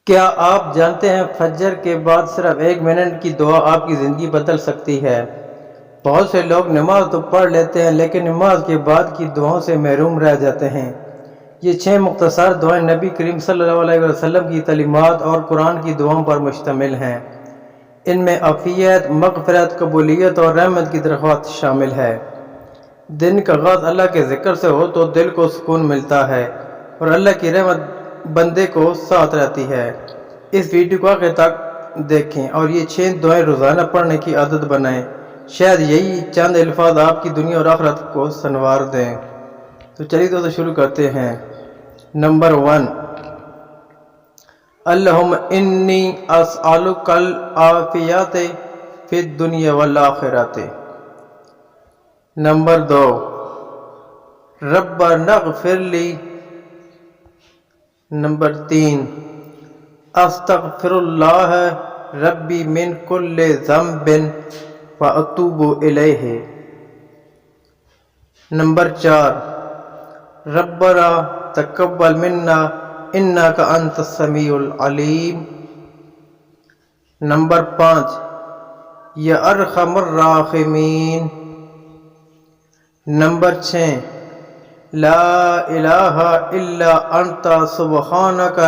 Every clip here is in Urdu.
کیا آپ جانتے ہیں فجر کے بعد صرف 1 منٹ کی دعا آپ کی زندگی بدل سکتی ہے؟ بہت سے لوگ نماز تو پڑھ لیتے ہیں لیکن نماز کے بعد کی دعاؤں سے محروم رہ جاتے ہیں۔ یہ 6 مختصر دعائیں نبی کریم صلی اللہ علیہ وسلم کی تعلیمات اور قرآن کی دعاؤں پر مشتمل ہیں۔ ان میں عافیت، مغفرت، قبولیت اور رحمت کی درخواست شامل ہے۔ دن کا آغاز اللہ کے ذکر سے ہو تو دل کو سکون ملتا ہے اور اللہ کی رحمت بندے کو ساتھ رہتی ہے۔ اس ویڈیو کو آخر تک دیکھیں اور یہ 6 دعائیں روزانہ پڑھنے کی عادت بنائیں۔ شاید یہی چند الفاظ آپ کی دنیا اور آخرت کو سنوار دیں۔ تو چلیے دوستو شروع کرتے ہیں۔ نمبر 1، اللہم انی اسألک العافیت فی الدنیا والآخرۃ۔ نمبر 2، ربنا اغفر لی۔ نمبر 3، استغفر اللہ ربی من کل ذنب واتوب الیہ۔ نمبر 4، ربنا تقبل منا انک انت السمیع العلیم۔ نمبر 5، یا ارحم الراحمین۔ نمبر 6، لا الہ الا انت سبحانک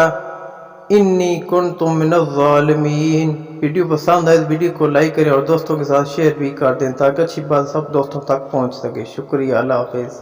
انی کنت من الظالمین۔ ویڈیو پسند آئے اس ویڈیو کو لائک کریں اور دوستوں کے ساتھ شیئر بھی کر دیں تاکہ اچھی بات سب دوستوں تک پہنچ سکے۔ شکریہ، اللہ حافظ۔